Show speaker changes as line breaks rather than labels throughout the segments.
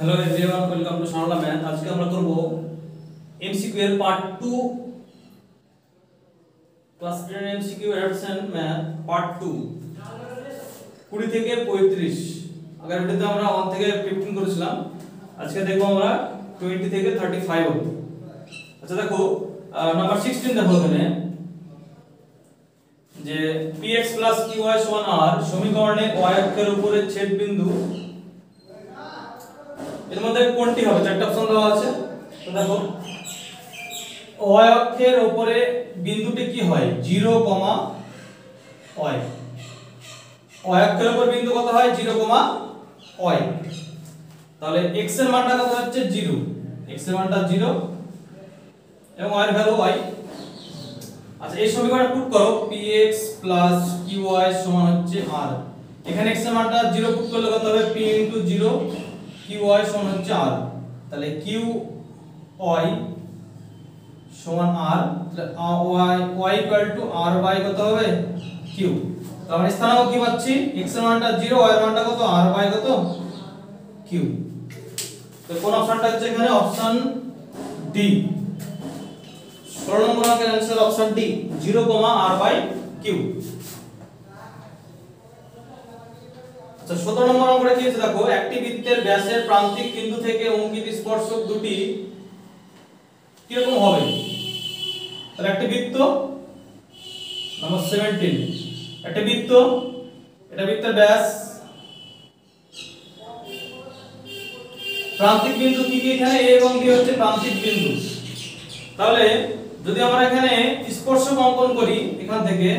Hello everyone, welcome to Shanla math. आज के আমরা করব এমসিকিউ এর part 2 class 10 MCQ adaption math part 2 20 থেকে 35। আগের ভিডিওতে আমরা 1 থেকে 15 করেছিলাম, আজকে দেখব আমরা 20 থেকে 35 অবধি। আচ্ছা দেখো, নাম্বার 16 দেখো এখানে যে px qy r সমীকরণে y অক্ষের উপরে ছেদ বিন্দু এর মধ্যে কোনটি হবে? চারটি অপশন দেওয়া আছে। তো দেখো, y অক্ষের উপরে বিন্দুটি কি হয়? 0, y। y অক্ষের উপর বিন্দু কত হয়? 0, y। তাহলে x এর মানটা কত হচ্ছে? 0। x এর মানটা 0 এবং y এর ভ্যালু y। আচ্ছা, এই সমীকরণে পুট করো px qy সমান হচ্ছে r। এখানে x এর মানটা 0 পুট করলে কত হবে? p * 0 qy সমান হচ্ছে r। তাহলে qy সমান r, তাহলে y r/, কত হবে? q। তো আমরা স্থানাঙ্ক কি পাচ্ছি? x এর মানটা 0, y এর মানটা কত? r/, কত? q। তো কোন অপশনটা হচ্ছে এখানে? Option D. 16 নম্বর অঙ্কের आंसर অপশন ডি, 0, r/q। আচ্ছা, 17 নম্বর অঙ্কটা কি আছে দেখো, একটি বৃত্তের ব্যাসের প্রান্তিক বিন্দু থেকে অঙ্কিত স্পর্শক দুটি কি রকম হবে? তাহলে একটি বৃত্ত, নাম্বার 17, একটা বৃত্ত, এটা বৃত্তের ব্যাস, প্রান্তিক বিন্দু কি কি এখানে? a এবং b হচ্ছে প্রান্তিক বিন্দু। তাহলে যদি আমরা এখানে স্পর্শক অঙ্কন করি এখান থেকে,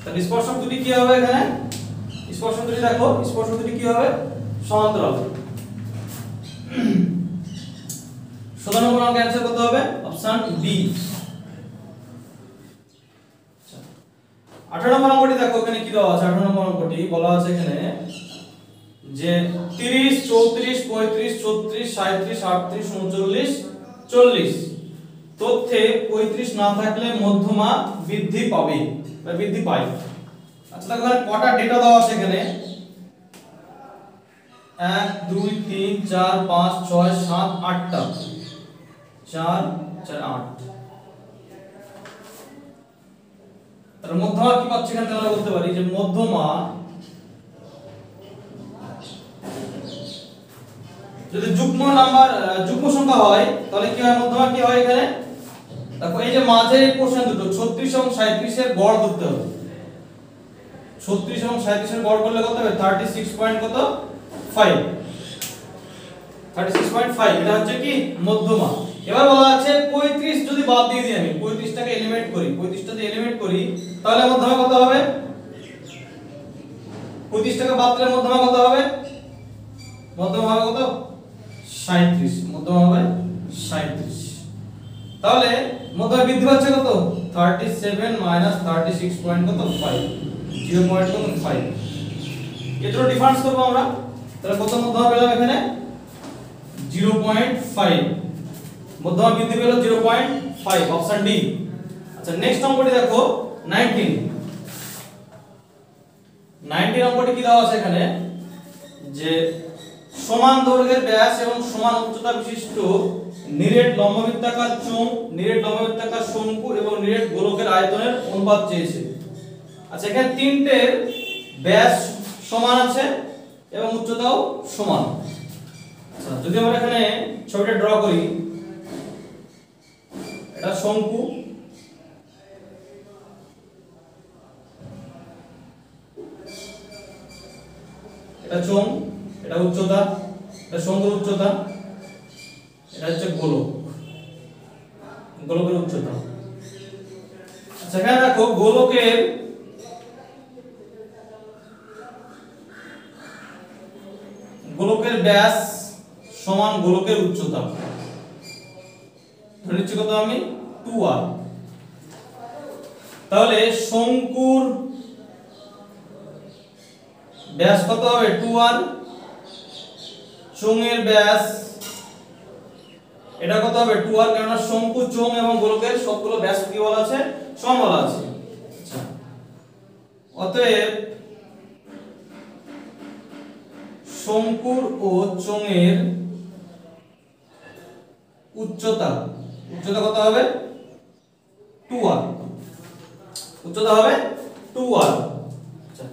তাহলে স্পর্শক দুটি কি হবে এখানে? স্পর্শক দুটি দেখো, স্পর্শক দুটি কি হবে? সমান্তরাল। 17 নম্বর অঙ্কের आंसर কত হবে? Option B. 18 নম্বর অঙ্কটি দেখো, এখানে কি দেওয়া আছে? 18 নম্বর অঙ্কটি বলা আছে এখানে যে 30, 34, 35, 36, 37, 38, 39, 40 তথ্যে 35 না থাকলে মধ্যমা বৃদ্ধি পাবে বা বৃদ্ধি পায়। আচ্ছা দেখো, এখানে কটা ডেটা দেওয়া আছে এখানে? 1 2 3 4 5 6 7 8টা, 4 4 8। তার মধ্যমা কি পাচ্ছি এখানে? আমরা বলতে পারি যে মধ্যমা যদি যুগ্ম সংখ্যা হয় তাহলে কি হয়? মধ্যমা কি হয় এখানে? দেখো, এই যে মাঝের এই কোশ্চেন দুটো 36 এবং 37 এর গড় ধরতে হবে। 36 এবং 37 এর গড় করলে কত হবে? 36 পয়েন্ট কত? 5। 36.5 এটা হচ্ছে কি? মধ্যমা। এবার বলা আছে 35 যদি বাদ দিয়ে দিই, আমি 35 টাকে এলিমিনেট করি, 35 টা যদি এলিমিনেট করি তাহলে মধ্যমা কত হবে? 35 টাকে বাদ দিলে মধ্যমা কত হবে? মধ্যমা হবে কত? 37। মধ্যমা হবে 37। তাহলে মধ্যমা বৃদ্ধি পাচ্ছে কত? 37 - 36 পয়েন্ট কত? 5, 0.5। এর ডিফারেন্স করব আমরা, তাহলে কত মধ্যমা পেলাম এখানে? 0.5। মধ্যমা বৃদ্ধি পেল 0.5, অপশন ডি। আচ্ছা, নেক্সট অঙ্কটি দেখো 19 অঙ্কটি কি দেওয়া আছে এখানে যে সমান দৈর্ঘ্যের ব্যাস এবং সমান উচ্চতা বিশিষ্ট নিরেট লম্ববৃত্তাকার চোঙ, নিরেট লম্ববৃত্তাকার শঙ্কু এবং নিরেট গোলকের আয়তনের অনুপাত চেয়েছে। আচ্ছা, এখানে তিনটের ব্যাস সমান আছে এবং উচ্চতাও সমান। আচ্ছা, যদি আমরা এখানে ছবিটা ড্র করি, এটা শঙ্কু, এটা চোঙ, এটা উচ্চতা, এটা শঙ্কুর উচ্চতা, এটা হচ্ছে গোলক, গোলকের উচ্চতা। আচ্ছা, এখানে দেখো গোলকের ব্যাস সমান গোলকের উচ্চতা, ধরে নিচ্ছি কত আমি? 2r। তাহলে শঙ্কুর ব্যাস কত হবে? 2r। চোঙের ব্যাস এটা কত হবে? 2r, কারণ শঙ্কু, চোঙ এবং গোলকের সবগুলো ব্যাস কি বলা আছে? সমান বলা আছে। আচ্ছা, অতএব শঙ্কুর ও চোঙের উচ্চতা কত হবে 2r, উচ্চতা হবে 2r। আচ্ছা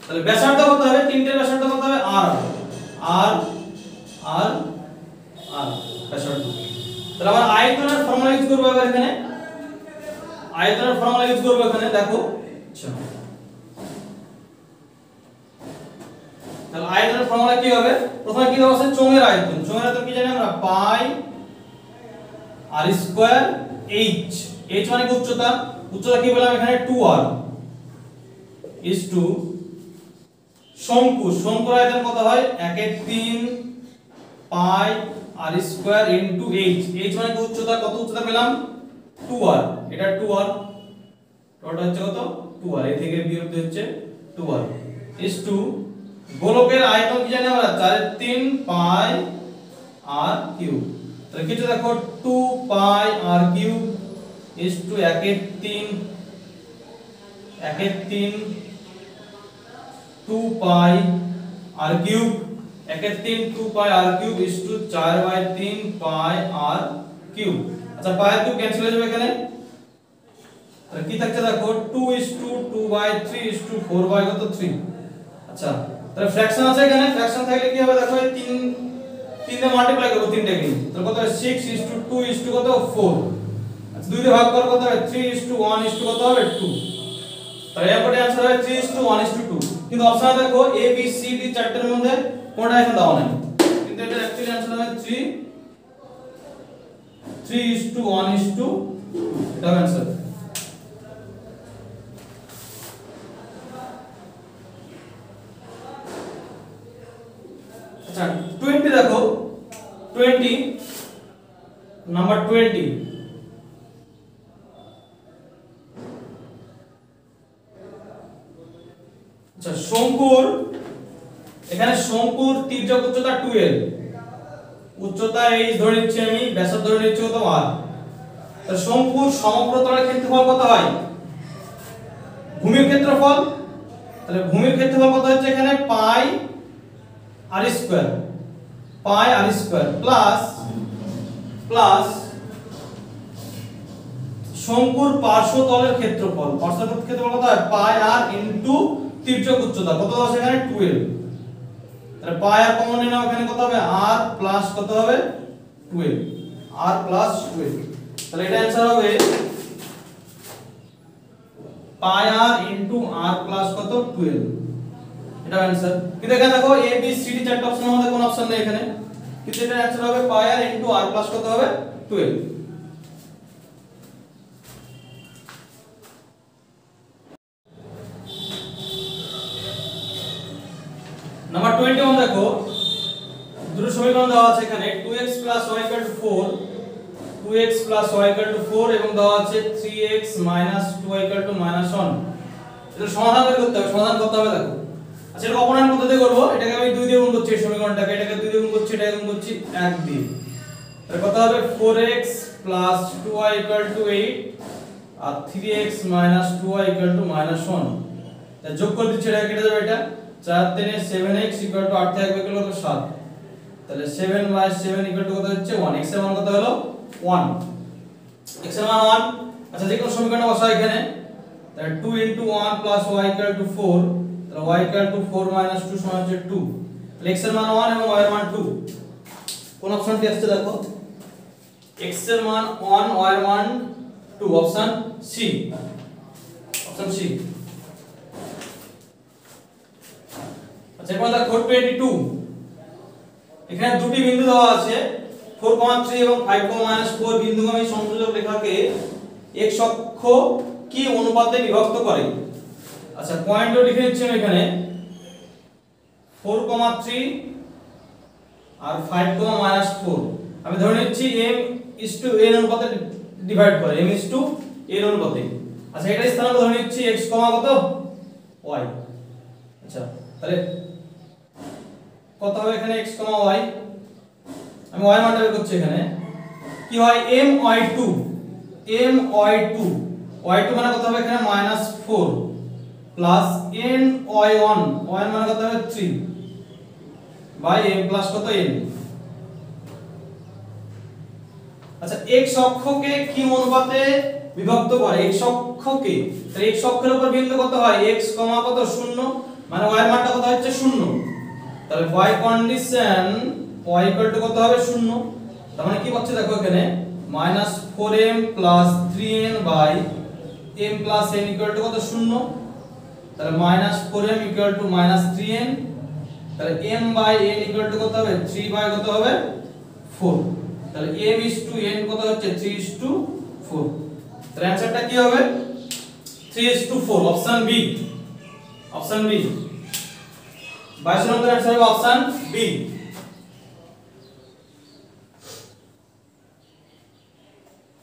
তাহলে ব্যাসার্ধ কত হবে, তিনটের ব্যাসার্ধ কত হবে r r r r ব্যাসার্ধ। তাহলে আমরা আয়তনের ফর্মুলা ইউজ করব এবার এখানে, আয়তনের ফর্মুলা ইউজ করব এখানে দেখো। আচ্ছা তাহলে আয়তনের ফর্মুলা কি হবে, প্রথমে কি দেওয়া আছে চোঙের আয়তন, চোঙের আয়তন কি জানি আমরা পাই r স্কয়ার h, h মানে কি উচ্চতা, উচ্চতা কি বললাম এখানে 2r is to শঙ্কু, শঙ্কুর আয়তন কত হয় 1/3 পাই r square into h, h মানে কি উচ্চতা, কত উচ্চতা পেলাম 2r, এটা 2r, টোটাল হচ্ছে কত 2r, এই থেকে বিয়োগ হচ্ছে 2r is to গোলকের আয়তন কি জানি আমরা 4/3 পাই r কিউব। তাহলে কিছু দেখো 2 পাই r cube is to 1/3 2 pi r cube, 1/3 2 pi r cube is to 4/3 pi r cube. আচ্ছা পাই r কিউব ক্যান্সেল হয়ে যাবে এখানে, তাহলে কি থাকছে দেখো 2 is to 2/3 is to 4/3। আচ্ছা তাহলে ফ্র্যাকশন আছে এখানে, ফ্র্যাকশন থাকলে কি হবে দেখো 3 দিয়ে মাল্টিপ্লাই করব, 3 টাকে তাহলে কত হবে 6 is to 2 is to কত 4। আচ্ছা 2 দিয়ে ভাগ করব কত হবে 3 is to 1 is to কত হবে 2, তাহলে এর পরে आंसर হবে 3 is to 1 is to 2। কিন্তু অপশনে দেখো a b c d চারটির মধ্যে কোনটা এখন দেওয়া নাই, কিন্তু এটা অ্যাকচুয়ালি आंसर হবে 3 is to 1 is to 2, এটা হবে आंसर। আচ্ছা 20 দেখো, 20 নাম্বার 20, আচ্ছা শঙ্কুর, এখানে শঙ্কুর তির্যক উচ্চতা 12, উচ্চতা h ধরে নিচ্ছি আমি, ব্যাসার্ধ ধরে নিচ্ছি কত r। তাহলে শঙ্কুর সমপ্রতলের ক্ষেত্রফল কত হয়, ভূমির ক্ষেত্রফল, তাহলে ভূমির ক্ষেত্রফল কত হচ্ছে এখানে পাই r স্কয়ার, পাই r স্কয়ার প্লাস শঙ্কুর পার্শ্বতলের ক্ষেত্রফল, পার্শ্বতলের ক্ষেত্রফল কত হয় পাই r ইনটু তির্যক উচ্চতা কত আছে এখানে 12, তাহলে পাই r কমন নিলাম, এখানে কত হবে r প্লাস কত হবে 12, r প্লাস 12, তাহলে এটা आंसर হবে পাই r ইনটু r প্লাস কত 12, এটা आंसर। কিন্তু এখানে দেখো a b c d চারটি অপশনের মধ্যে কোন অপশন নেই এখানে, কিন্তু এটা आंसर হবে পাই r ইনটু r প্লাস কত হবে 12। নাম্বার 21 দেখো, দুটো সমীকরণ দেওয়া আছে এখানে 2x y 4, 2x y 4 এবং দেওয়া আছে 3x 2y 1। এটা সমাধান করতে হবে, সমাধান করতে হবে দেখো। আচ্ছা এটা অপনয়ন পদ্ধতি করব, এটাকে আমি 2 দিয়ে গুণ করছি, এই সমীকরণটাকে এটাকে 2 দিয়ে গুণ করছি, এটাকে গুণ করছি 1 দিয়ে, তাহলে কত হবে 4x 2y 8 আর 3x 2y 1। তা যোগ করে দিচ্ছি, এটা কেটে যাবে, এটা 4 3 7x 8 থাকবে কত 7, তাহলে 7/7 কত হচ্ছে 1, x এর মান কত হলো 1, x এর মান 1। আচ্ছা যে কোন সমীকরণ বসাই এখানে, তাহলে 2 * 1 + y 4, তাহলে y 4 - 2 সমান হচ্ছে 2, তাহলে x এর মান 1 এবং y এর মান 2। কোন অপশনটি আসছে দেখো, x এর মান 1 y এর মান 2, অপশন সি, অপশন সি। আচ্ছা এবার দেখো 22, এখানে দুটি বিন্দু দেওয়া আছে 4,3 এবং 5,-4 বিন্দুগামী সংযোজক রেখাকে x অক্ষ কি অনুপাতে বিভক্ত করে। আচ্ছা পয়েন্টও লিখে দিচ্ছি আমি এখানে 4,3 আর 5,-4, আমি ধরে নিচ্ছি m:n অনুপাতে ডিভাইড করে, m:n অনুপাতে। আচ্ছা এটা স্থানাঙ্ক ধরে নিচ্ছি x, কত y। আচ্ছা তাহলে কত হবে এখানে x, y, আমি y মানটা বের করছি, এখানে কি হয় my2 my2 y2 মানে কত হবে এখানে -4, প্লাস n y1 y মানে কত হবে 3 বাই m প্লাস কত n। আচ্ছা x অক্ষকে কি অনুপাতে বিভক্ত করে? x অক্ষকে, তাহলে x অক্ষের উপর বিন্দু কত হয়? x কত 0 মানে y এর মানটা কত হচ্ছে 0। তাহলে y কন্ডিশন y কত হবে 0। তার মানে কি হচ্ছে দেখো এখানে -4m 3n m n কত 0। তাহলে -4m -3n, তাহলে m n কত হবে 3 কত হবে 4। তাহলে m n কত হচ্ছে 3:4। তাহলে आंसरটা কি হবে 3:4, অপশন বি। অপশন বি 22 নম্বর आंसर হবে অপশন বি।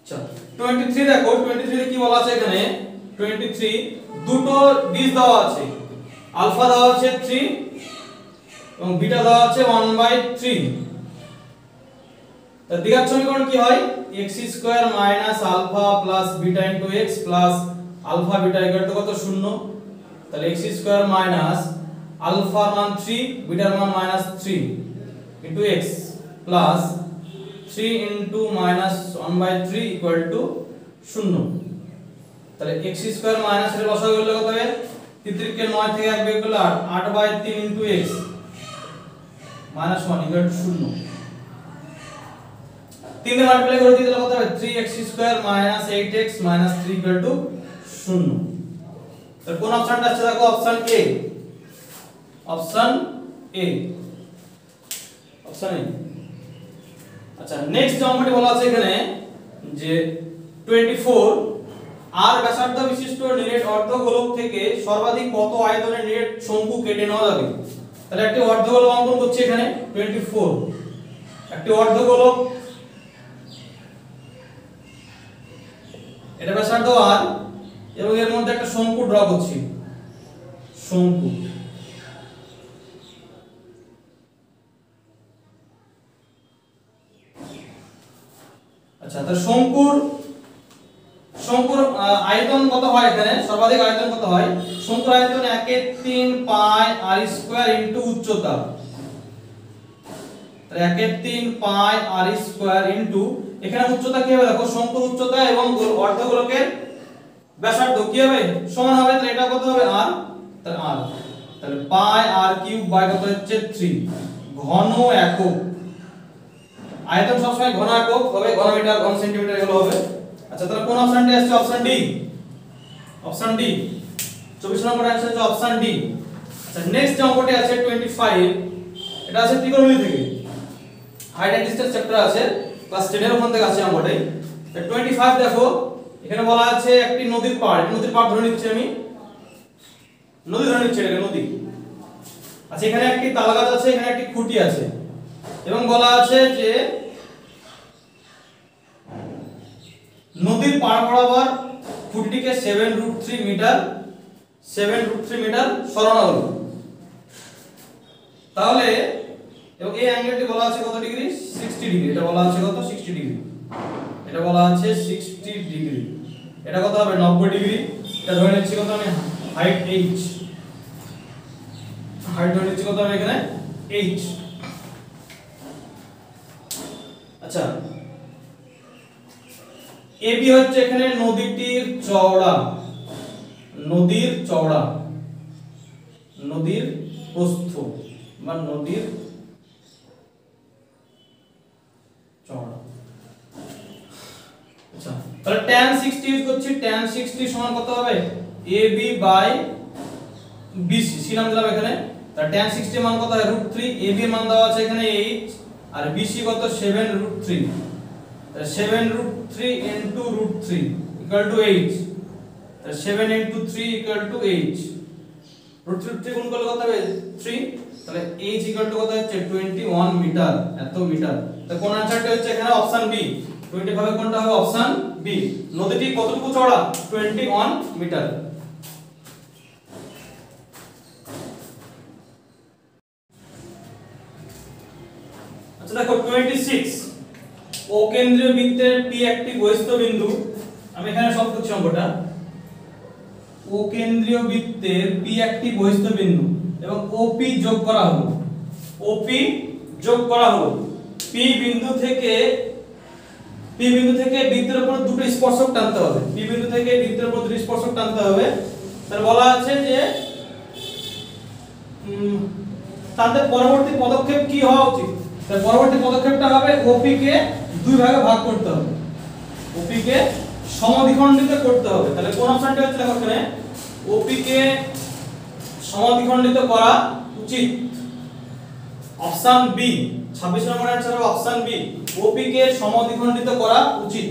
চলো 23 দেখো, 23 তে কি বলা আছে এখানে? 23 দুটো দিক দেওয়া আছে, আলফা দেওয়া আছে 3 এবং বিটা দেওয়া আছে 1/3। তো দ্বিঘাত সমীকরণ কি হয়? x² - alpha plus beta into x plus alpha beta কত 0। তাহলে x² - আলফার মান 3 বিটার মান -3 ইনটু x প্লাস 3 ইনটু -1/3 0। তাহলে x² এর লসাগু করলে কত হবে? 3 কে 9 থেকে 1 বিয়োগ করলে 8/3 ইনটু x -1 0। 3 দিয়ে মাল্টিপ্লাই করে দিলে কত হবে? 3x² - 8x - 3 0। তাহলে কোন অপশনটা আছে দেখো? Option A. Option A, option A. আচ্ছা নেক্সট যে অঙ্কটি বলা আছে এখানে যে 24 আর ব্যাসার্ধ বিশিষ্ট নিরেট অর্ধগোলক থেকে সর্বাধিক কত আয়তনের নিরেট শঙ্কু কেটে নেওয়া যাবে? তাহলে একটি অর্ধগোলক অঙ্কন করছি এখানে 24। একটি অর্ধগোলক, এটা ব্যাসার্ধ আর এবং এর মধ্যে একটা শঙ্কু ড্র করছি, শঙ্কু। আচ্ছা তো শঙ্কুর আয়তন কত হয় এখানে? সর্বাধিক আয়তন কত হয়? শঙ্কুর আয়তন 1/3 পাই r স্কয়ার ইনটু উচ্চতা। তাহলে 1/3 পাই r স্কয়ার ইনটু এখানে উচ্চতা কি হবে দেখো? শঙ্কুর উচ্চতা এবং অর্ধগোলকের ব্যাসার্ধ কি হবে? সমান হবে। তাহলে এটা কত হবে? r। তাহলে r, তাহলে পাই r কিউব বাই কত হচ্ছে 3 ঘন একক। আয়তন সবসময় ঘন একক হবে, ঘন মিটার ঘন সেন্টিমিটার এগুলো হবে। আচ্ছা তাহলে কোন অপশনটি আসছে? Option D. অপশন ডি 24 নম্বর आंसर হচ্ছে অপশন ডি। আচ্ছা নেক্সট যে অঙ্কটি আছে 25, এটা আছে ত্রিকোণমিতি থেকে, হাইট এন্ড ডিসটেন্স চ্যাপ্টার আছে, ক্লাস 10 এর ওখান থেকে আছে অঙ্কটাই। 25 দেখো এখানে বলা আছে একটি নদীর পাড়, নদীর পাড় ধরে নিচ্ছি আমি, নদী ধরে নিচ্ছি, এটা নদী। আচ্ছা এখানে একটি তাল গাছ আছে, এখানে একটি খুঁটি আছে এবং বলা আছে যে নদীর পাড় বরাবর খুঁটিটিকে 7√3 মিটার সরানো হলো। তাহলে এবং এই অ্যাঙ্গেলটি বলা আছে কত ডিগ্রি? 60 ডিগ্রি। এটা বলা আছে কত? 60 ডিগ্রি। এটা বলা আছে 60 ডিগ্রি। এটা কত হবে? 90 ডিগ্রি। এটা ধরে নিচ্ছি কত আমি? হাইট h, হাইট ধরে নিচ্ছি কত আমি এখানে? h। আচ্ছা AB হচ্ছে এখানে নদীটির চওড়া, নদীর চওড়া, নদীর প্রস্থ বা নদীর চওড়া। আচ্ছা তাহলে tan 60 ইউজ করছি, tan 60 সমান কত হবে? AB বাই BC, সি নাম দিলাম এখানে। তাহলে tan 60 মান কত হয়? √3। AB এর মান দেওয়া আছে এখানে 8 আর BC কত? 7√3। তাহলে 7√3 into √3 equal to 8। তাহলে 7 into 3 equal to 8। √3 গুণ করলে কত হবে? 3। তাহলে h equal to কত হচ্ছে? 21 মিটার, এত মিটার। তো কোন आंसरটা হচ্ছে এখানে? Option B. 25 এর কোনটা হবে? Option B. নদীটি কতটুকু চওড়া? 21 মিটার। আচ্ছা দেখো 26, ও কেন্দ্রীয় বৃত্তের P একটি বহিস্থ বিন্দু। আমি এখানে সব করছি অঙ্কটা। ও ও কেন্দ্রীয় বৃত্তের পি একটি বহিস্থ বিন্দু এবং ওপি যোগ করা হলো। ওপি যোগ করা হলো। পি বিন্দু থেকে বৃত্তের উপর দুটো স্পর্শক টানতে হবে। পি বিন্দু থেকে বৃত্তের উপর দুটো স্পর্শক টানতে হবে। তাহলে বলা আছে যে তাদের পরবর্তী পদক্ষেপ কি হওয়া উচিত। তার পরবর্তী পদক্ষেপটা হবে ওপি কে দুই ভাগে ভাগ করতে হবে। ওপি কে সমদ্বিখণ্ডিত করতে হবে। তাহলে কোন অপশনটা হচ্ছে দেখো এখানে ওপি কে সমদ্বিখণ্ডিত করা উচিত। অপশন বি 26 নম্বর অ্যানসার হবে অপশন বি, ওপি কে সমদ্বিখণ্ডিত করা উচিত।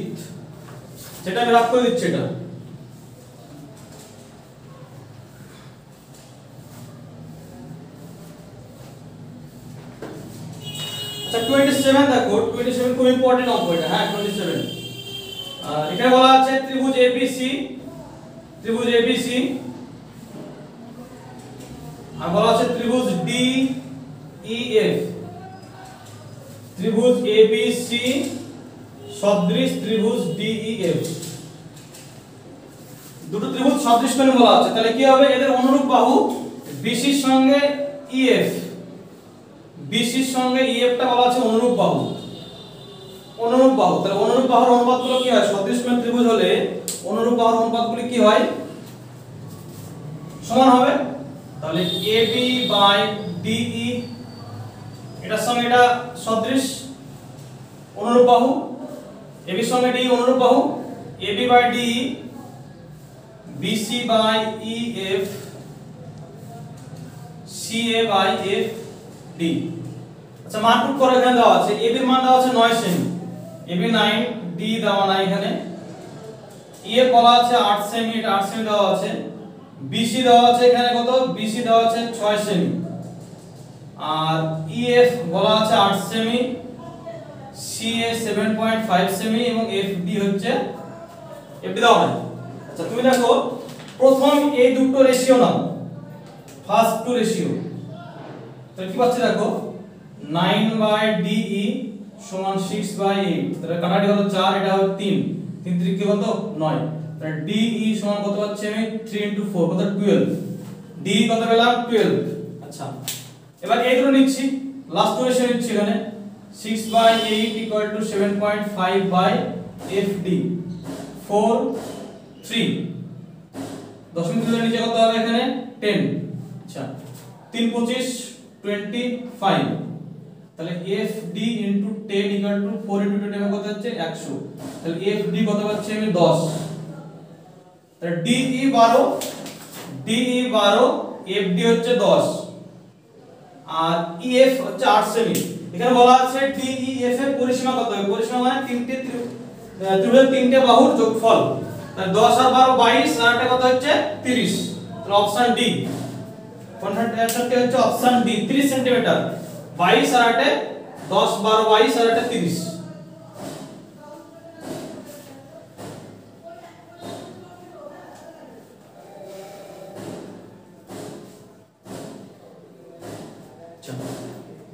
যেটা আমি রাখ করে দিচ্ছি এটা। আচ্ছা 27 দেখো, 27 খুব ইম্পর্টেন্ট অঙ্ক এটা। হ্যাঁ 27 এখানে বলা আছে ত্রিভুজ এবিসি, ত্রিভুজ এবিসি আর বলা আছে ত্রিভুজ ডিইএফ, ত্রিভুজ এবিসি সদৃশ ত্রিভুজ ডিইএফ। দুটো ত্রিভুজ সদৃশ কোণ বলা আছে। তাহলে কি হবে, এদের অনুরূপ বাহু বিসির সঙ্গে ইএফ, বিসির সঙ্গে ইএফটা বলা আছে অনুরূপ বাহু। অনুরূপ বাহু, তাহলে অনুরূপ বাহুর অনুপাতগুলো কি হয়, সদৃশ কোণ ত্রিভুজ হলে অনুরূপ বাহুর অনুপাতগুলো কি হয়, সমান হবে। তাহলে এবি বাই ডিই, এটার সঙ্গে এটা সদৃশ অনুরূপ বাহু, এবি সঙ্গে ডি অনুরূপ বাহু, AB by DE, BC by EF, CA by F D. আচ্ছা মান পুট করে এখানে দেওয়া আছে, এবি এর মান দেওয়া আছে 9 সেমি, এবি 9, ডি দেওয়া নাই এখানে, ইএফ বলা আছে 8 সেমি, এটা 8 সেমি দেওয়া আছে, বিসি দেওয়া আছে এখানে কত, বিসি দেওয়া আছে 6 সেমি, আর ইএফ বলা আছে 8 সেমি, সিএ 7.5 সেমি এবং এফডি হচ্ছে, এফডি দাও না। আচ্ছা তুমি দেখো প্রথম এই দুটো রেশিও নাও, ফার্স্ট টু রেশিও। তাহলে কি পাচ্ছি দেখো 9/DE সমান 6/8, তাহলে কাটাটি হলো 4, এটা হলো 3, 3 3 কি কত 9, তাহলে DE সমান কত পাচ্ছি আমি 3 * 4 কত 12, DE কত পেলাম 12। আচ্ছা এবার এই দুটো নিচ্ছি, লাস্ট টু রেশিও নিচ্ছি এখানে 6/8 = 7.5/FD 4 3, দশমিক তুলে নিচে কত হবে এখানে 10। আচ্ছা 3 25 25, তাহলে FD * 10 = 4 * 10 কত হচ্ছে 100, তাহলে FD কত পাচ্ছি আমি 10, তাহলে DE 12, DE 12, FD হচ্ছে 10 আর EF হচ্ছে 8 সেমি। এখানে বলা আছে DEF এর পরিসীমা কত হবে, পরিসীমা মানে তিনটে ত্রিভুজের তিনটে বাহুর যোগফল, তাহলে 10 আর 12 22 আর এটা কত হচ্ছে 30, তাহলে অপশন ডি, কনফার্মেশনটি হচ্ছে অপশন ডি 30 সেমি, 22 আর 8 10 12 22 আর 8 30।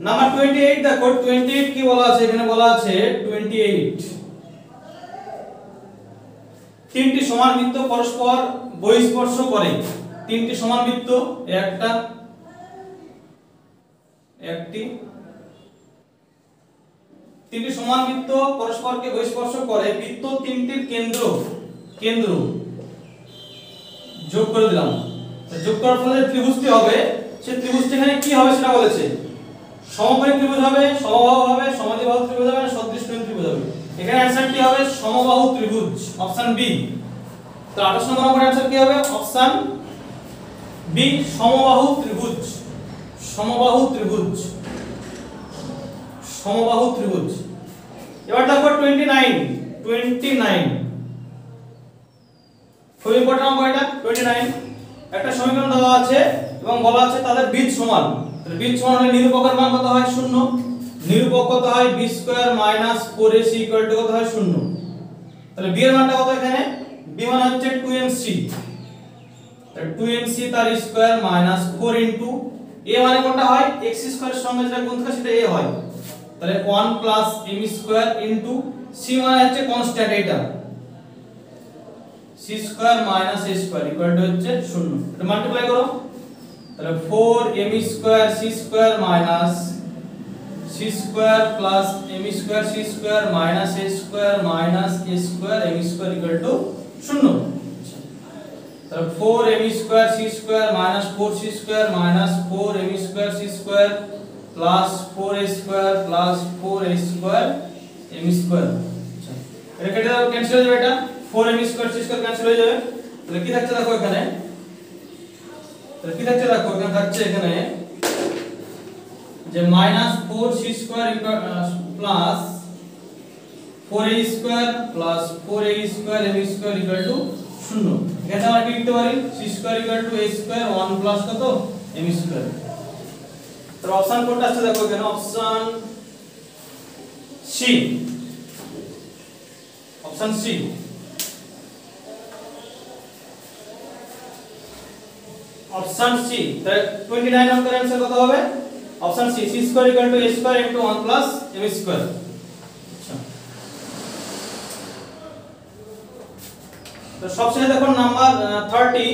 নাম্বার 28 দেখো, 28 কি বলা আছে এখানে, বলা আছে 28 তিনটি সমান বৃত্ত পরস্পর বহিঃস্পর্শ করে, তিনটি সমান বৃত্ত একটা একটি, তিনটি সমান বৃত্ত পরস্পরকে বহিঃস্পর্শ করে, বৃত্ত তিনটির কেন্দ্র কেন্দ্র যোগ করে দিলাম, যোগ করার ফলে ত্রিভুজটি হবে, সেই ত্রিভুজটি এখানে কি হবে সেটা বলেছে, সমকোণী ত্রিভুজ হবে, সমবাহু হবে, সমদ্বিবাহু ত্রিভুজ হবে, সদৃশ কোণী ত্রিভুজ হবে। এখানে অ্যানসারটি হবে সমবাহু ত্রিভুজ, অপশন বি। তো 28 নম্বর অ্যানসার কি হবে, অপশন বি সমবাহু ত্রিভুজ, সমবাহু ত্রিভুজ, সমবাহু ত্রিভুজ। এবার দেখো 29 খুব ইম্পর্টেন্ট অঙ্ক এটা। 29 একটা সমীকরণ দেওয়া আছে এবং বলা আছে তাদের বীজ সমান, তাহলে বীজ সমান হলে নিরূপকের মান কত হয় 0, নিরূপক কত হয় b² - 4ac = কত হয় 0, তাহলে b এর মানটা কত এখানে, b মান হচ্ছে 2mc, তাহলে 2mc তার স্কয়ার মাইনাস 4 ইনটু a মানে কোনটা হয় x² এর সঙ্গে যেটা গুণ থাকে সেটা a হয়, তাহলে 1 + m² ইনটু c মানে হচ্ছে কনস্ট্যান্ট, এটা c c square minus a square equal to হচ্ছে 0। এটা মাল্টিপ্লাই করো, তাহলে 4m square c square minus c square plus m square c square minus a square minus a square m square equal to 0। তাহলে 4m square c square minus 4c square minus 4m square c square plus 4a square plus 4a square m square. আচ্ছা, এটা কেটে দাও, cancel হয়ে যাবে, এটা 4m square c square cancel হয়ে যাবে। তাহলে কি থাকছে দেখো এখানে, তাহলে কি থাকছে দেখো এখানে থাকছে এখানে যে minus 4c square plus 4a square plus 4a square m square equal to 0। এখানে আমরা কি লিখতে পারি, c square equal to a square 1 plus কত m স্কয়ার। তো অপশন কোনটা আছে দেখো এখানে, option C, option C. Option C, তাহলে 29 নম্বর आंसर কত হবে, option C, c square equal to a square into 1 plus m square. আচ্ছা, তো সবশেষে দেখো নাম্বার 30,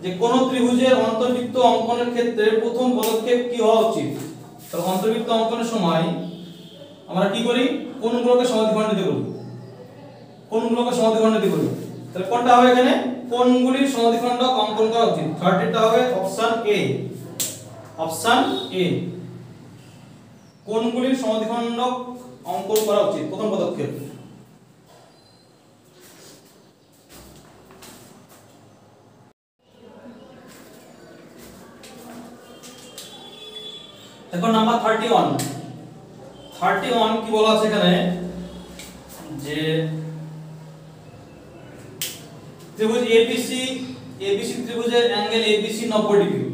যে কোন ত্রিভুজের অন্তর্বৃত্ত অঙ্কনের ক্ষেত্রে প্রথম পদক্ষেপ কি হওয়া উচিত। তো অন্তর্বৃত্ত অঙ্কনের সময় আমরা কি করি, কোণগুলোকে সমদ্বিখণ্ডিত করি, কোণগুলোকে সমদ্বিখণ্ডিত করি। তাহলে কোনটা হবে এখানে, কোণগুলির সমদ্বিখণ্ডক অঙ্কন করা উচিত। 30টা হবে অপশন এ, অপশন এ, কোণগুলির সমদ্বিখণ্ডক অঙ্কন করা উচিত প্রথম পদক্ষেপ। দেখো নাম্বার 31 কি বলা আছে এখানে, যে ত্রিভুজ এবিসি ত্রিভুজের অ্যাঙ্গেল এবিসি 90 ডিগ্রি।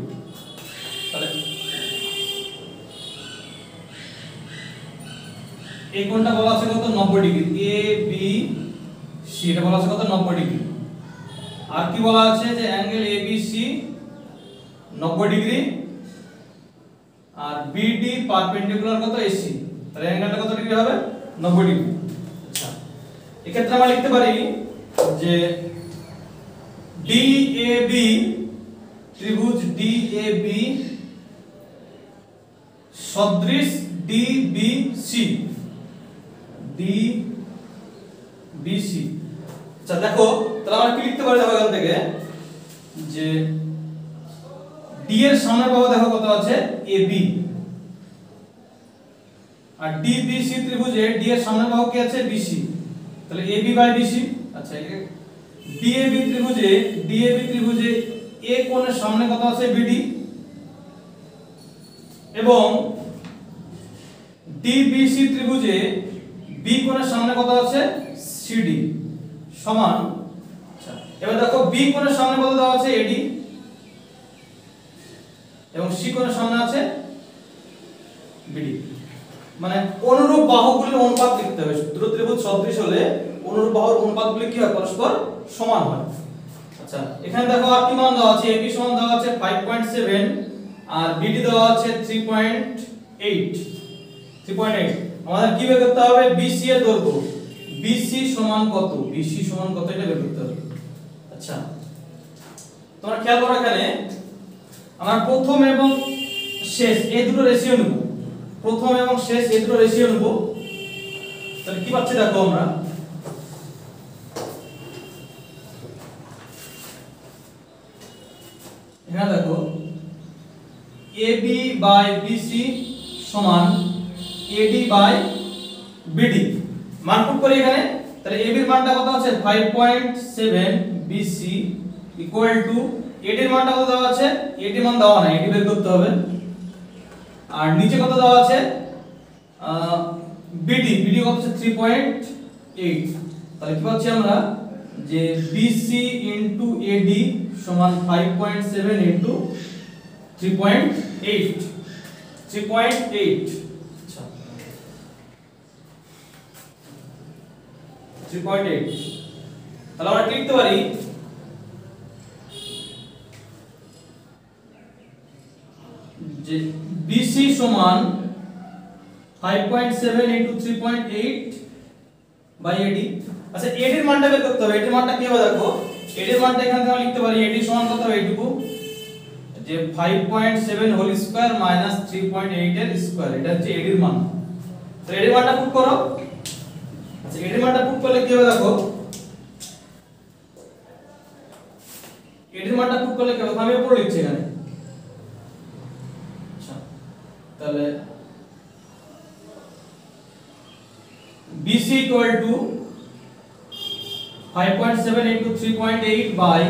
তাহলে এই কোণটা বলা আছে কত, 90 ডিগ্রি, এ বি সি, এটা বলা আছে কত, 90 ডিগ্রি। আর কি বলা আছে যে অ্যাঙ্গেল এবিসি 90 ডিগ্রি আর বিডি পারপেন্ডিকুলার কত এসি, তাহলে অ্যাঙ্গেলটা কত ডিগ্রি হবে, 90 ডিগ্রি। আচ্ছা, এই ক্ষেত্রে আমরা লিখতে পারি যে DAB, ত্রিভুজ DAB সদৃশ DBC, DBC। আচ্ছা দেখো, তাহলে আমরা কি লিখতে পারি দেখো এখান থেকে, যে D এর সামনের বাহু দেখো কত আছে, AB, আর DBC ত্রিভুজে D এর সামনের বাহু কি আছে, BC, তাহলে AB বাই BC। আচ্ছা, DAB ত্রিভুজে A কোণের সামনে কত আছে, BD, এবং DBC ত্রিভুজে B কোণের সামনে কত আছে, CD সমান। আচ্ছা, এবার দেখো B কোণের সামনে কত দেওয়া আছে, AD, এবং C কোণের সামনে আছে BD। মানে অনুরূপ বাহুগুলির অনুপাত লিখতে হবে। দুটো ত্রিভুজ সদৃশ হলে অনুরূপ বাহুর অনুপাতগুলি কি হয়, পরস্পর সমান হয়। আচ্ছা, এখানে দেখো আর কি মান দেওয়া আছে, AB সমান দেওয়া আছে 5.7 আর BD দেওয়া আছে 3.8। আমাদের কি বের করতে হবে, BC এর দৈর্ঘ্য, BC সমান কত, BC সমান কত, এটা বের করতে হবে। আচ্ছা, তোমরা খেয়াল করো এখানে আমরা প্রথম এবং শেষ এই দুটো রেশিও নেব, প্রথম এবং শেষ এই দুটো রেশিও নেব। তাহলে কি পাচ্ছি দেখো আমরা, এখানে দেখো AB বাই BC সমান AD বাই BD, মান পুট করি এখানে। তাহলে AB এর মানটা কত আছে, 5.7, BC ইকুয়াল টু AD এর মানটা কত দেওয়া আছে, AD মান দেওয়া নাই, AD বের করতে হবে। আর নিচে কত দেওয়া আছে, BD কত আছে, 3.8। তাহলে কি পাচ্ছি আমরা, যে BC ইনটু AD সমান 5.7 ইনটু 3.8। আচ্ছা, 3.8। তাহলে আমরা কি লিখতে পারি, যে BC সমান 5.7 ইনটু 3.8 বাই AD। আচ্ছা, AD এর মানটা বের করতে হবে। AD এর মানটা কি হবে দেখো, এটির মানটা এখান থেকে আমরা লিখতে পারি এটি সমান কত হবে এইটুকু যে 5.7 হোল স্কয়ার মাইনাস 3.8 এর স্কয়ার, এটা হচ্ছে এটির মান। তো এটির মানটা পুট করো। আচ্ছা এটির মানটা পুট করলে কি হবে দেখো, এটির মানটা পুট করলে কি হবে আমি উপরে লিখছি এখানে। আচ্ছা তাহলে BC equal to 5.7 into 3.8 by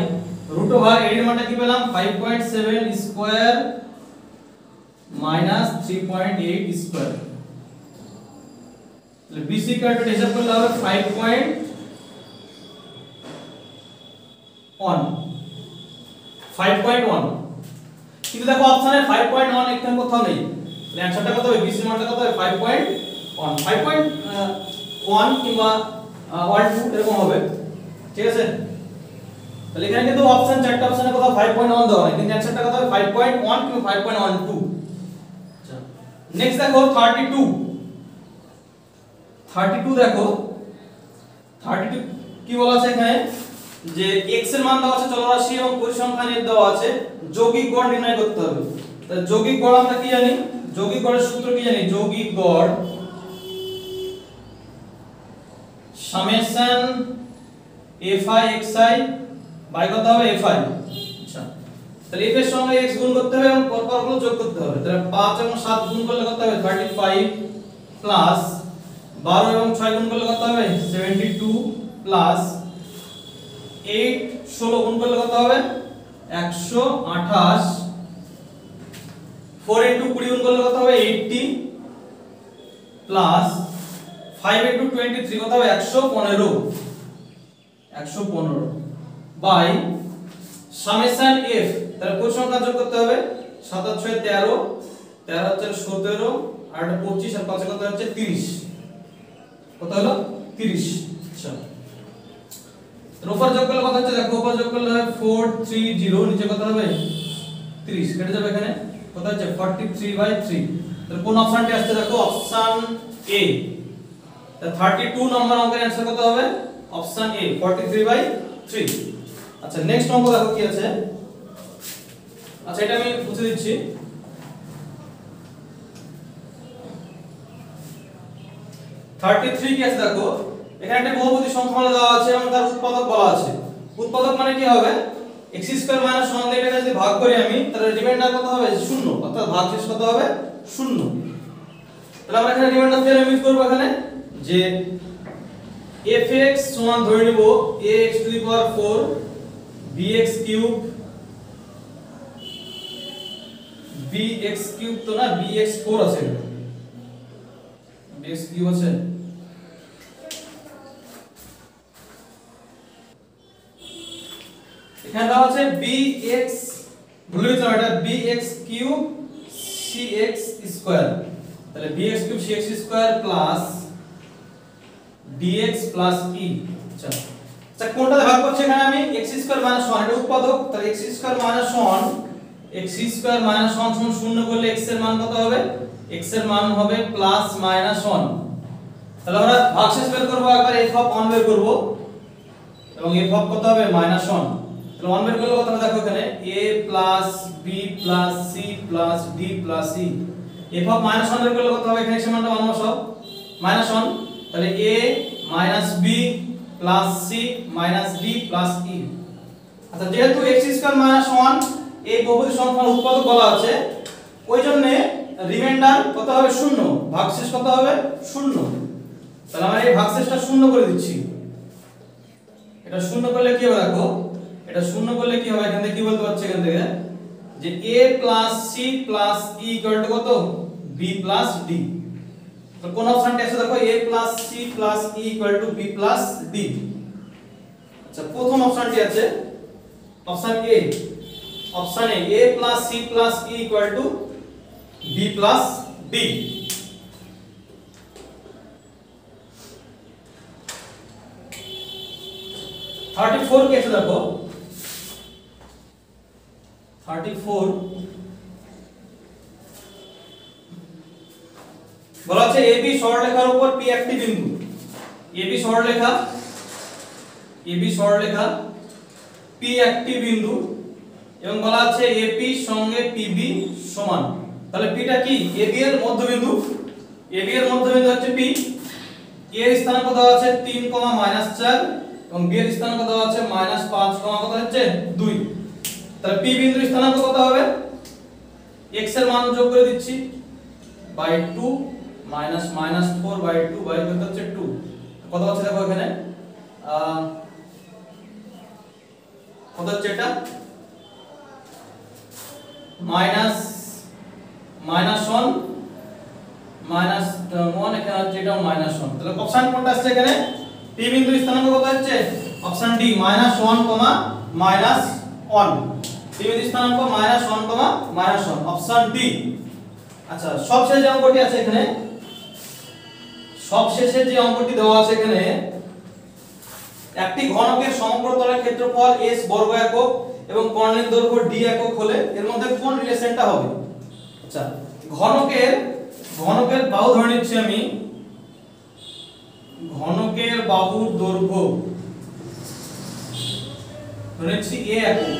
root over এর মানটা কি পেলাম 5.7 স্কয়ার minus 3.8 স্কয়ার। তাহলে BC equal to হিসাব করলে হবে 5.1 কিন্তু দেখো অপশনে 5.1 এখানে কোথাও নেই, তাহলে অ্যানসারটা কত হবে BC মানটা কত হবে 5.1 কিংবা 1 2 এরকম হবে, ঠিক আছে। তাহলে এখানে কিন্তু অপশন চারটা অপশনে কোথাও 5.1 দেওয়া হয়, কিন্তু অ্যানসারটা কত হবে 5.1 কিংবা 5.12। আচ্ছা নেক্সট দেখো 32 দেখো 32 কি বলা আছে এখানে যে x এর মান দেওয়া আছে চলরাশি এবং পরিসংখ্যান এর দেওয়া আছে, যৌগিক গড় নির্ণয় করতে হবে। তাহলে যৌগিক গড় আমরা কি জানি, যৌগিক গড়ের সূত্র কি জানি, যৌগিক গড় সামেশন fi xi বাই কত হবে fi। আচ্ছা তাহলে f এর সঙ্গে x গুণ করতে হবে এবং পরপরগুলো যোগ করতে হবে। তাহলে 5 এবং 7 গুণ করলে কত হবে 35 প্লাস 12 এবং 6 গুণ করলে কত হবে 72 প্লাস 8 16 গুণ করলে কত হবে 128, 4 into 20 গুণ করলে কত হবে 80 প্লাস 5 into 23 কত হবে 115 বাই সামেশন f। তাহলে পরিসংখ্যান যোগ করতে হবে 7 আর 6 13, 13 হচ্ছে 17 আর 25 আর 5 কত হচ্ছে 30, কত হলো 30। আচ্ছা তাহলে উপর যোগ করলে কত হচ্ছে দেখো, উপর যোগ করলে হবে 430, নিচে কত হবে 30, কেটে যাবে এখানে কত হচ্ছে 43/3। তাহলে কোন অপশনটি আসছে দেখো অপশন এ। তাহলে 32 নম্বর অঙ্কের অ্যানসার কত হবে অপশন এ 43/3। আচ্ছা নেক্সট অঙ্ক দেখো কি আছে। আচ্ছা এটা আমি বুঝিয়ে দিচ্ছি। 33 কি আছে দেখো, এখানে একটা বহুপদী সংখ্যামালা দেওয়া আছে এবং তার উৎপাদক বলা আছে। উৎপাদক মানে কি হবে x² - 1 দিয়ে এটাকে যদি ভাগ করি আমি, তাহলে রিমাইন্ডার কত হবে 0, অর্থাৎ ভাগশেষ কত হবে 0। তাহলে আমরা এখানে রিমাইন্ডার থিওরেম ইউজ করব এখানে যে fx সমান ধরে নিব ax⁴ bx³ তো না bx4 আছে, bx³ আছে। এখানে দেওয়া আছে bx, ভুলে গেছিলাম এটা bx³ cx², তাহলে bx³ cx² plus dx plus e। আচ্ছা আচ্ছা কোনটাতে ভাগ করছি এখানে আমি x² - 1 এটা উৎপাদক, তাহলে x² - 1 0 করলে x এর মান কত হবে, x এর মান হবে প্লাস মাইনাস 1। তাহলে আমরা ভাগশেষ বের করব, একবার f অফ 1 বের করব এবং f অফ কত হবে মাইনাস 1। তাহলে 1 বের করলে কত হবে দেখো এখানে a plus b plus c plus d plus e। f of minus 1 বের করলে কত হবে এখানে সমানটা 1 বসাও মাইনাস 1, তাহলে a minus b plus c minus d plus e। আচ্ছা যেহেতু x² - 1 এই বহুপদী সংখ্যার উৎপাদক বলা আছে, ওই জন্য রিমাইন্ডার কত হবে 0, ভাগশেষ কত হবে 0। তাহলে আমরা এই ভাগশেষটা 0 করে দিচ্ছি। এটা 0 করলে কি হবে দেখো, এটা 0 করলে কি হবে এখান থেকে কি বলতে পারছি এখান থেকে যে a plus c plus e equal to কত b প্লাস d। তো কোন অপশনটা আছে দেখো a plus c plus e equal to b plus d। আচ্ছা প্রথম অপশনটি আছে option a, option A a plus c plus e equal to b plus d। Thirty four কি আছে দেখো, 34 বলা আছে AB সরলরেখার উপর P একটি বিন্দু। AB সরলরেখা পি একটি বিন্দু এবং বলা আছে এপি সঙ্গে পিবি সমান। তাহলে পিটা কি? এবি এর মধ্যবিন্দু। এবি এর মধ্যবিন্দু হচ্ছে পি। এর স্থানাঙ্ক দেওয়া আছে 3, -4 এবং বি এর স্থানাঙ্ক দেওয়া আছে -5, কত হচ্ছে 2। তাহলে পি বিন্দুর স্থানাঙ্ক কত হবে? x এর মান যোগ করে দিচ্ছি /2 -4/2 বাই কত হচ্ছে 2। কত হচ্ছে দেখো এখানে কত হচ্ছে এটা -1 -1 এখানে হচ্ছে এটা -1। তাহলে অপশন কোনটা আসছে এখানে? পি বিন্দুর স্থানাঙ্ক কত হচ্ছে? Option D -1, -1। পি বিন্দুর স্থানাঙ্ক -1, -1 অপশন ডি। আচ্ছা সবশেষে যে অঙ্কটি আছে এখানে, সবশেষে যে অঙ্কটি দেওয়া আছে এখানে, একটি ঘনকের সমগ্র তলের ক্ষেত্রফল s বর্গ একক এবং কর্ণের দৈর্ঘ্য d একক হলে এর মধ্যে কোন রিলেশনটা হবে? আচ্ছা ঘনকের বাহু ধরে নিচ্ছি আমি, ঘনকের বাহুর দৈর্ঘ্য ধরে নিচ্ছি a একক।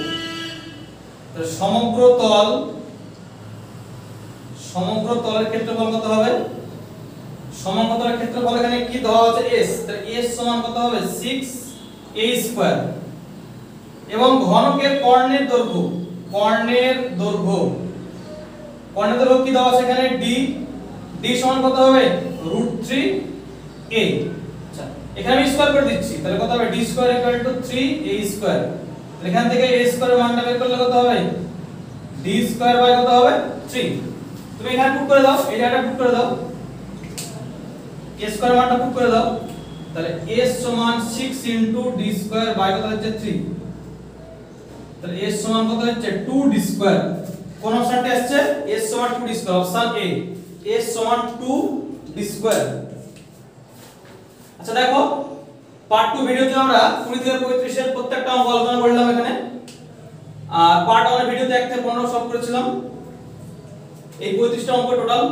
তাহলে সমগ্র তলের ক্ষেত্রফল কত হবে? সমগ্র তলের ক্ষেত্রফল এখানে কি দেওয়া আছে? s। তাহলে s সমান কত হবে? 6a² এবং ঘনকের কর্ণের দৈর্ঘ্য কি দেওয়া আছে এখানে? d সমান কত হবে? √3a। আচ্ছা এখানে আমি স্কয়ার করে দিচ্ছি, তাহলে কত হবে? d² = 3a²। এখান থেকে a² এর মানটা বের করলে কত হবে? d² কত হবে? 3। তুমি এখানে পুট করে দাও, এই জায়গাটা পুট করে দাও, a² মানটা পুট করে দাও। তাহলে s সমান 6 * d² কত হচ্ছে 3। তাহলে s সমান কত হচ্ছে? 2d²। কোন অপশনটা আসছে? s সমান 2d², অপশন এ, s সমান 2d²। আচ্ছা দেখো পার্ট 2 ভিডিওতে আমরা 20 থেকে 35 এর প্রত্যেকটা অঙ্ক আলোচনা করলাম এখানে, আর পার্ট 1 এর ভিডিওতে 1 থেকে 15 সলভ করেছিলাম। এই 35টা অঙ্ক টোটাল।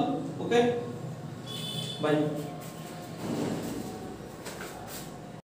Okay bye.